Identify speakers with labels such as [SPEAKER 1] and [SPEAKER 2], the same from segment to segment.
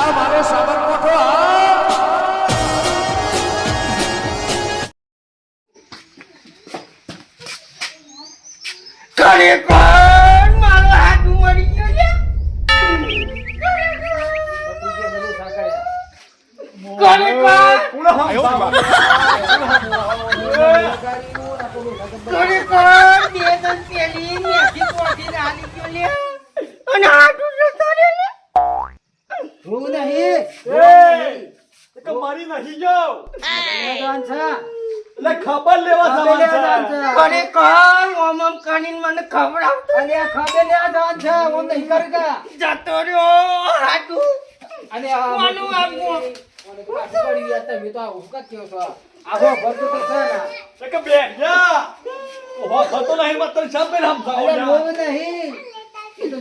[SPEAKER 1] આ મારો સાબરકોઠો આ
[SPEAKER 2] કરે કોણ મારો હાથ મરી ગયો છે કરે કોણ બે દન પેલી મેથી પોથી રાલી ગયો લે અને હાથું જતો રે લે
[SPEAKER 3] હું નહીં
[SPEAKER 4] કે મારી નહીં જાવ
[SPEAKER 3] મેદાન છે
[SPEAKER 4] એટલે ખબર લેવા
[SPEAKER 3] મેદાન
[SPEAKER 4] જવાનું
[SPEAKER 3] છે
[SPEAKER 4] છે
[SPEAKER 2] કરે કોણ ઓમ ઓમ કરીને મને ખવડાવતો
[SPEAKER 3] અને આ ખબર મેદાન છે હું નહીં કરગા
[SPEAKER 2] જતો રહ્યો હાથું
[SPEAKER 3] અને આ
[SPEAKER 2] કોનું આપવું
[SPEAKER 3] મને પાછું પડી ગયા તમે તો આ હુકા કયો છો આવો ભરતો તો છે ને
[SPEAKER 4] કે બેન જા ઓહો થતો નહીં મત તને શબ્દ નામ
[SPEAKER 3] અરે
[SPEAKER 4] થાવ
[SPEAKER 3] હું નહીં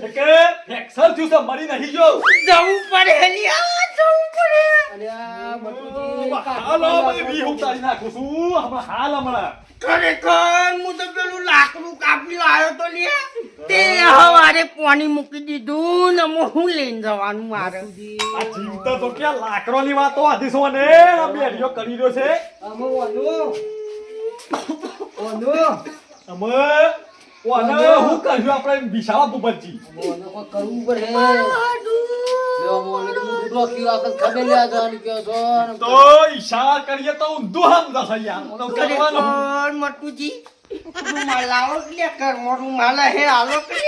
[SPEAKER 4] કે ફ્રેક્ચર થયું છે મરી નહીં જાવ
[SPEAKER 2] જવું પડે લ્યા જવું પડે
[SPEAKER 3] અને આ મટુજી
[SPEAKER 4] હાલો મને બી ઉતારી નાખું છું હમણાં હાલ હમણાં
[SPEAKER 2] ખરેખર હું તો પેલું લાકડું કાપી લાવ્યો તો લ્યા તે હવારે પાણી મૂકી દીધું ને હું લઈને જવાનું મારે
[SPEAKER 4] આ જીવતા તો ક્યાં લાકડોની વાતો આધીશો ને આ બેડીઓ કરી રહ્યો છે
[SPEAKER 3] આમો ઓનો
[SPEAKER 4] અમે ઓને હું કર્યું આપણે વિશાળા ભૂપતજી
[SPEAKER 3] ઓનો કો કરવું પડે લ્યો મોને તો હું દુખલો કયો આપણે ખબર લે જવાનું કયો છો ને
[SPEAKER 4] તો ઈશારા કરીએ તો ઊંધું સમજાશે યાર ઓનો કરવાનું
[SPEAKER 2] ખરેખર મટુજી રૂમાલ લાવો લે ઘરમાં રૂમાલ હે હાલો કે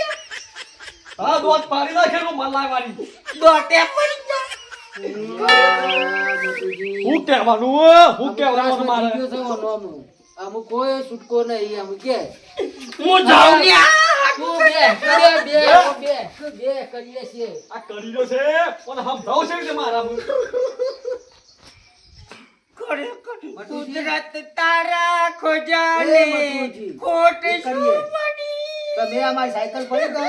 [SPEAKER 4] હા દોત પાડી નાખેલું મલાવાળી
[SPEAKER 2] દોટે પડી જા
[SPEAKER 4] હું કહેવાનું હું કહેવાનું મારે
[SPEAKER 3] આમ કોઈ છૂટકો નહીં આમ કે
[SPEAKER 2] હું જાઉં લ્યા
[SPEAKER 3] તું બે કરીએ છીએ
[SPEAKER 4] આ કરી રહ્યો છે પણ સમજાવ છે કે મારા
[SPEAKER 2] ખરેખર કુદરત તારા ખોજાને ખોટ શું પડી
[SPEAKER 3] તમે અમારી સાયકલ પડી તો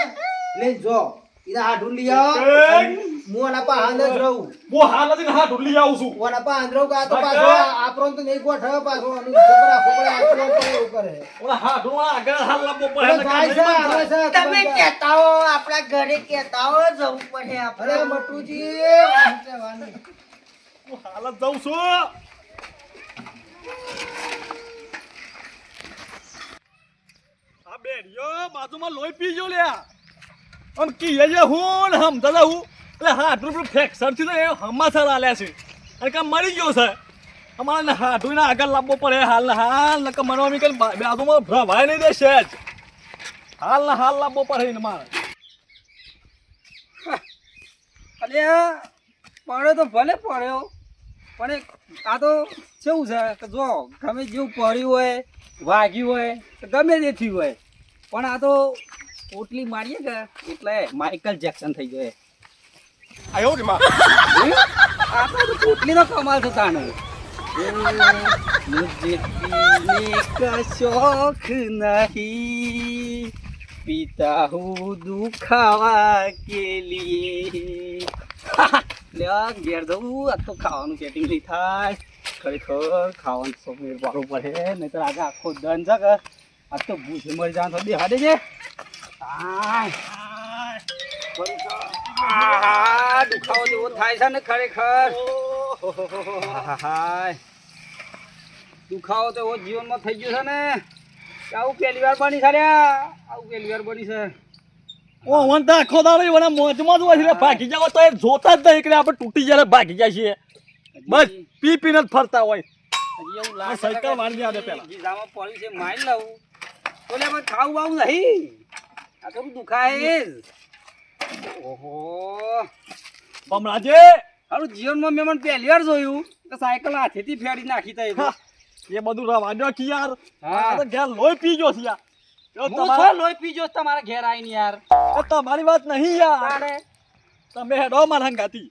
[SPEAKER 3] લઈ જો ઈના હાડું લઈ આવો હું આના પા હાલ જ રહું
[SPEAKER 4] હું હાલ જ હા ઢુલી આવું છું
[SPEAKER 3] ઓના પા આંધળો કા તો પાછો આપણો તો નહીં ગોઠવ પાછો અને છોકરા ફોકરા આટલો પડે ઉપર
[SPEAKER 4] ઓલા હા ઢુલા આગળ હાલ લાવવો પડે ને
[SPEAKER 3] ભાઈ છે આવે છે
[SPEAKER 2] તમે કહેતા હો આપણા ઘરે કહેતા હો જવું પડે
[SPEAKER 3] અરે
[SPEAKER 2] આપણે
[SPEAKER 3] મટુજી
[SPEAKER 4] હું હાલ જ જાઉં છું આ બેડિયો બાજુમાં લોહી પી ગયો લ્યા આમ કીએ જે હું ને હમ દાદા હું એટલે હાથું પેલું ફ્રેક્ચર થી તો એ હમાસર આલ્યા છે અને કામ મરી ગયો છે અમારે હાથું આગળ લાવવો પડે હાલ ને હાલ ને મનોમી કઈ બાજુમાં ભરાવાય નહીં દેશે જ હાલ ને હાલ લાવવો પડે ને મારે
[SPEAKER 3] અરે પડ્યો તો ભલે પડ્યો પણ આ તો કેવું છે કે જો ગમે જેવું પડ્યું હોય વાગ્યું હોય તો ગમે તે થયું હોય પણ આ તો પોટલી મારીએ કે એટલે માઇકલ જેક્સન થઈ ગયો આ તો પોટલીનો કમાલ છે તાનો મુझे पीने का शौक नहीं पीता हूँ दुखावा के लिए લ્યા ઘેર જવું આ તો ખાવાનું સેટિંગ નહીં થાય ખરેખર ખાવાનું તો મેળ પાડવું પડે નહીં તો આજે આખો દન છે કે આ તો ભૂસે મરી જવાનું તો દેખાડે છે દુખાવો જેવો થાય છે ને ખરેખર દુખાવો તો એવો જીવનમાં થઈ ગયો છે ને આવું પહેલી વાર બની છે આવું પહેલી વાર બની છે
[SPEAKER 4] ઓ વન તો આખો દાડો એના મોજમાં જ હોય છે ભાગી જાવ તો એ જોતા જ નહીં કે આપણે તૂટી જાય ભાગી જાય છે બસ પી પીને જ ફરતા હોય
[SPEAKER 3] હજી એવું
[SPEAKER 4] આ
[SPEAKER 3] લાગે
[SPEAKER 4] સાયકલ વાળી દે પેલા
[SPEAKER 3] ગીઝામાં પડી છે મારી લઉં તો લે મને ખાવું બાવું નહીં આ થોડું દુખાય જ ઓહો
[SPEAKER 4] બમરાજે
[SPEAKER 3] હારું જીવનમાં મેં મને પહેલી વાર જોયું કે સાયકલ હાથેથી ફેરી નાખી તા
[SPEAKER 4] એ બધું રવા દો કે યાર
[SPEAKER 3] હા.
[SPEAKER 4] આ તો ઘેર લોહી પી ગયો છે યાર જો
[SPEAKER 3] હું
[SPEAKER 4] તમારા
[SPEAKER 3] તો લોહી પીજો તમારા ઘેર આવીને યાર
[SPEAKER 4] એ તમારી વાત નહીં યાર
[SPEAKER 3] તારે
[SPEAKER 4] તમે હેડો મારા હંગાતી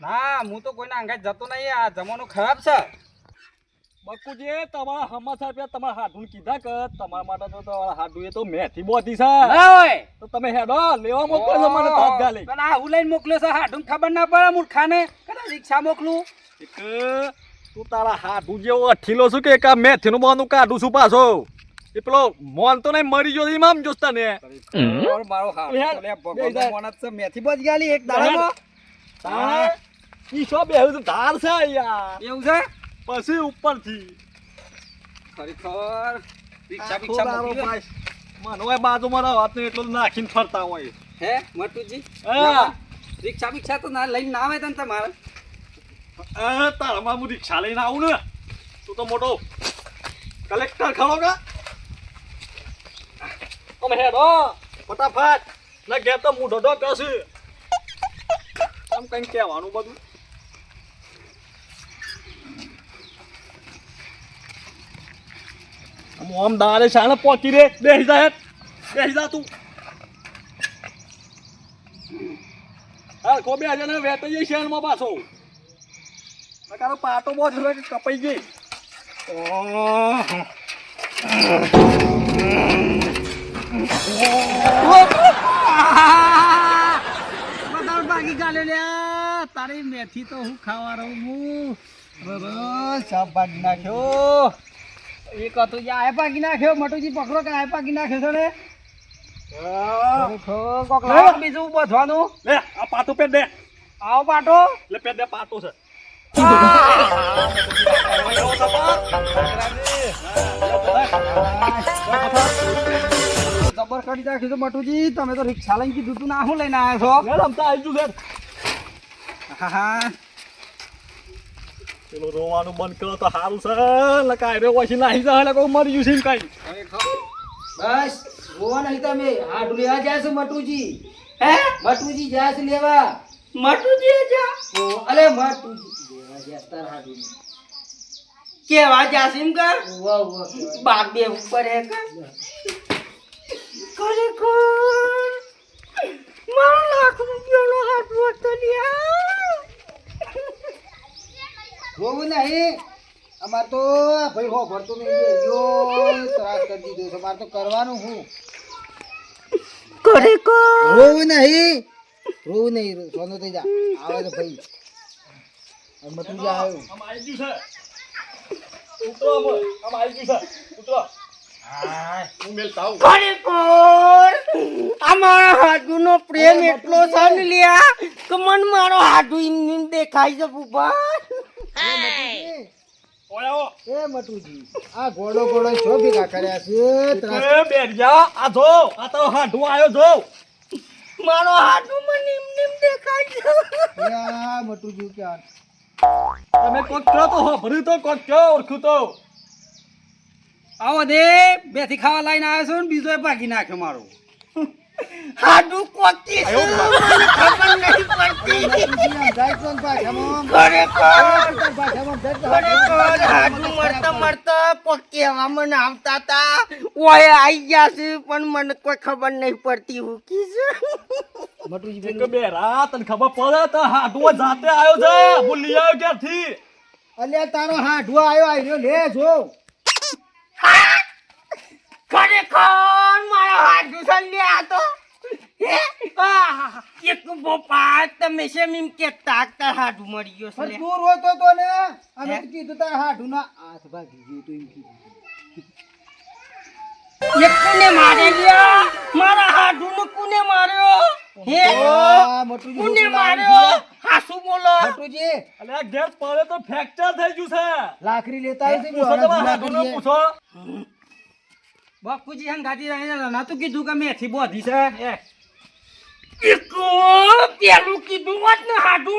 [SPEAKER 3] ના હું તો કોઈના અંગાત જતો નહીં આ જમાનો ખરાબ છે
[SPEAKER 4] બકુજી તમારા હમાસા પે તમારા હાથું કીધા કે તમારા માટે તો તમારા હાથું એ તો મેથી બોધી છે
[SPEAKER 3] ના હોય
[SPEAKER 4] તો તમે હેડો લેવા મોકલો છો મને તાત્કાલિક
[SPEAKER 3] પણ આ હું લઈને મોકલ્યો છે હાડું ખબર ના પડે મૂર્ખાને કદાચ રિક્ષા મોકલું
[SPEAKER 4] એક તું તારા હાથું જેવો અઠીલો છું કે એક આ મેથીનું બાનું કાઢું છું પાછો એ પેલો મોન તો નહીં મરી ગયો ઇમામ જોસ્તા ને
[SPEAKER 3] મારો હાથ
[SPEAKER 4] યાર,
[SPEAKER 3] ભગવાન મોનત છે મેથી બચ ગયાલી એક દાડામાં
[SPEAKER 4] તાણે ઈ શો બેહું તો ધાર છે યાર
[SPEAKER 3] એવું છે
[SPEAKER 4] પછી ઉપરથી
[SPEAKER 3] ખરેખર રિક્ષા
[SPEAKER 4] આખો
[SPEAKER 3] બિક્ષા
[SPEAKER 4] દાડો
[SPEAKER 3] મોકલી
[SPEAKER 4] ભાઈ મને હોય બાજુમાં રહો હાથને એટલું તો નાખીને ફરતા હોય
[SPEAKER 3] હે મટુજી
[SPEAKER 4] હા
[SPEAKER 3] રિક્ષા બિક્ષા તો ના લઈને ના આવે તને તમારે
[SPEAKER 4] તારામાં હું રિક્ષા લઈને આવું ને તું તો મોટો કલેક્ટર ખરો કા અમે હેડો ફટાફટ ના ઘેર તો હું ઢોઢો કશું આમ કઈ કહેવાનું બધું આમ દાડે શાણે પહોંચી રે બેસી જા તું હા કો બે જણે વેટાઈ જઈ શહેરમાં પાછો તારો પાટો બહુ છે કે કપાઈ ગઈ
[SPEAKER 3] બધા ભાગી ગાલે લ્યા તારી મેથી તો હું ખાવા રહું હું બસ સાપ ભાગી નાખ્યો એક હતું જે આય ભાગી નાખ્યો મટુજી પકડો કે આય ભાગી નાખ્યો છે ને કોક લાવો બીજું બધવાનું
[SPEAKER 4] લે આ પાટો પેટ દે
[SPEAKER 3] આવો પાટો
[SPEAKER 4] લે પેટ દે પાટો છે
[SPEAKER 3] જબર કરી નાખ્યું છે મટુજી તમે તો રિક્ષા લઈને કીધું તું ના હું લઈને આવ્યા છો
[SPEAKER 4] રમતા આવી ગયું
[SPEAKER 3] હા
[SPEAKER 4] પેલો રોવાનું બંધ કરો તો સારું છે લકાય રે ઓછી નાહી જાય એટલે કોઈ મરી ગયું છે કઈ
[SPEAKER 3] બસ જોવા નહીં તમે હાડું લેવા જાય છે મટુજી હે મટુજી જાય છે લેવા
[SPEAKER 2] મટુજી જા
[SPEAKER 3] અલે મટુજી લેવા જાય તાર હાડું
[SPEAKER 2] કેવા જાસીમ કર
[SPEAKER 3] વાહ વાહ
[SPEAKER 2] બાબે ઉપર હે કર ખરેખર મારો લાખ રૂપિયાનો હાથ વસ્તો લ્યા
[SPEAKER 3] જોવું નહીં અમાર તો ભાઈ હો ભરતો નહીં જો ત્રાસ કરી દીધો છે મારે તો કરવાનું હું
[SPEAKER 2] ખરેખર
[SPEAKER 3] રોવું નહીં સોનો થઈ જા આવે તો ભાઈ મટુજી આવ્યો
[SPEAKER 4] આમ આવી ગયું છે ઉતરો આમ આવી ગયું છે ઉતરો હા હું મેલતા આવું
[SPEAKER 2] ખરેખર અમારા હાડુનો પ્રેમ એટલો છે ને લ્યા કે મન મારો હાડુ એમ દેખાય છે બુબા
[SPEAKER 4] ઓય આવો
[SPEAKER 3] એ મટુજી આ ઘોડો છો ભેગા કર્યા છે ત્રાસ
[SPEAKER 4] એ બેઠ જા આ જો આ તો હાડું આવ્યો જો
[SPEAKER 2] મારો હાડુ મને એમ દેખાય છે
[SPEAKER 3] આ મટુજી ક્યાં
[SPEAKER 4] તમે કોક કહો તો હો ભર્યું તો કોક કહો ઓળખું તો
[SPEAKER 3] આવો દે બેથી ખાવા લઈને આવ્યો છું ને બીજો એ ભાગી નાખ્યો મારો
[SPEAKER 2] હાડુ કોકી છે મને ખબર નહીં પડતી ખરેખર હાડુ મરતા કોઈ કહેવામાં આવતા હતા ઓય આઈ ગયા છે પણ મને કોઈ ખબર નહીં પડતી હું કી છે
[SPEAKER 3] મટુજી
[SPEAKER 4] કે બે રાત તને ખબર પડે તો હાડું જાતે આવ્યો છે હું લઈ આવ્યો ક્યાંથી
[SPEAKER 3] અલ્યા તારો હાડું આવ્યો લે જો
[SPEAKER 2] ખરેખર મારા હાડુ સંલ્યા તો હે એક બોપા તમે શેમ એમ કેતા કે હાડુ મરી ગયો છે
[SPEAKER 3] તું રોતો તો ને અમે તો કીધું તાર હાડું ના હાથ ભાગી ગયું તો એમ કીધું
[SPEAKER 2] એક કોને મારે લ્યા મારા હાડુ ને કોને માર્યો હે કોને માર્યો હાસુ બોલો
[SPEAKER 3] મટુજી
[SPEAKER 4] અલે આ ગેસ પડે તો ફ્રેક્ચર થઈ ગયું છે
[SPEAKER 3] લાકડી લેતા આવી છે
[SPEAKER 4] પૂછો તમારા હાડુંને પૂછો
[SPEAKER 3] બાપુજી હંગાતી રહીને ના તું કીધું કે મેથી બોધી છે
[SPEAKER 2] એક પેલું કીધું હોત ને હાડુ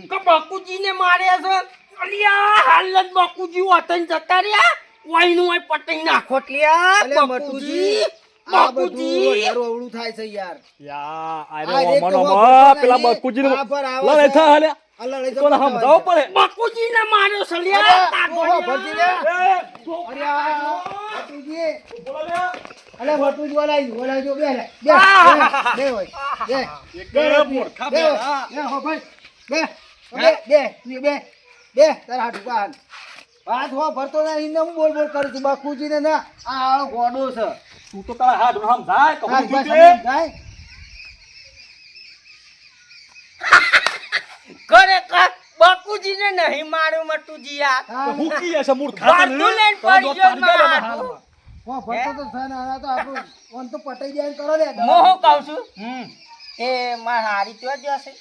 [SPEAKER 2] કે બાપુજીને માર્યા છે અલિયા હાલત બાપુજી વતન જતા રહ્યા ઓયનું ઓય પટાઈ નાખો લ્યા
[SPEAKER 3] અલે
[SPEAKER 2] બાપુજી
[SPEAKER 3] આ બધું
[SPEAKER 2] બાપુજી
[SPEAKER 3] યાર અવળું થાય છે યાર
[SPEAKER 4] યા
[SPEAKER 3] આ
[SPEAKER 4] આરે
[SPEAKER 3] એક
[SPEAKER 4] મનો
[SPEAKER 3] તો
[SPEAKER 4] પેલા
[SPEAKER 3] નહીં,
[SPEAKER 4] બકુજીને
[SPEAKER 3] આ પર આવે
[SPEAKER 4] લડે
[SPEAKER 3] છે.
[SPEAKER 4] થા હાલ્યા
[SPEAKER 3] આ લડાઈ
[SPEAKER 4] કોને સમજાવો પડે
[SPEAKER 2] બાપુજીને માર્યો છે લ્યા
[SPEAKER 3] ભરતી લે અરે આ મટુજી
[SPEAKER 4] બોલો લે
[SPEAKER 3] અલે મટુજી બોલાઈ જો બે હોય બે
[SPEAKER 4] એક મૂર્ખા
[SPEAKER 3] બે
[SPEAKER 4] બેડા
[SPEAKER 3] હો ભાઈ બે તારા હાથ ઉપાન વાત હો ભરતો નહીં ને હું બોલ કરું છું બાપુજીને ના આ ગોડો છે
[SPEAKER 4] તું તો તારા હાથ સમજાય કહું
[SPEAKER 3] હા,
[SPEAKER 4] છું
[SPEAKER 3] બસ
[SPEAKER 4] તે
[SPEAKER 3] જાય
[SPEAKER 2] ખરેખર બાપુજીને નહીં માર્યો મટુજી યાર
[SPEAKER 3] હા,
[SPEAKER 4] હું કી છે મૂર્ખા
[SPEAKER 2] બાટલું લઈને પડી ગયો મારા હાથમાં.
[SPEAKER 3] હો ભરતો તો છે ને આ તો આપણું ઓન તો પટાઈ જાય કરો લે
[SPEAKER 2] હું શું કહું છું એ મારા હારી તો જ હશે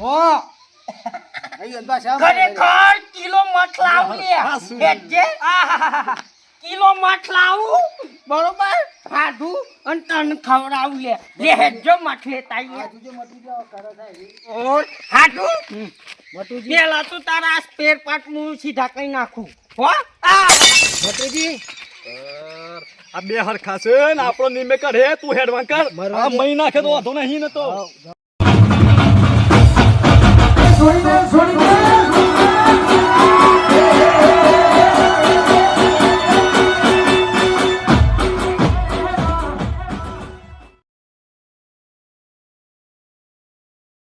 [SPEAKER 3] હો
[SPEAKER 2] ખરેખર કિલો મઠ લાવ લે
[SPEAKER 4] હા, શું?
[SPEAKER 2] હેડજે. આહાહાહા. કિલો મઠ લાવું બરોબર હાડું અને તને ખવડાવું લે હેડજો મઠ લેતા આઈએ. ઓર હાડું પેલા તો તારા સ્પેર પાર્ટ હું સીધા કઈ નાખું હો.
[SPEAKER 4] આ બે હરખા છે ને આપણો નિમે કરે તું હેડવાન કર આ મહી નાખે તો વાંધો નહીં ને તો
[SPEAKER 1] છોડી દે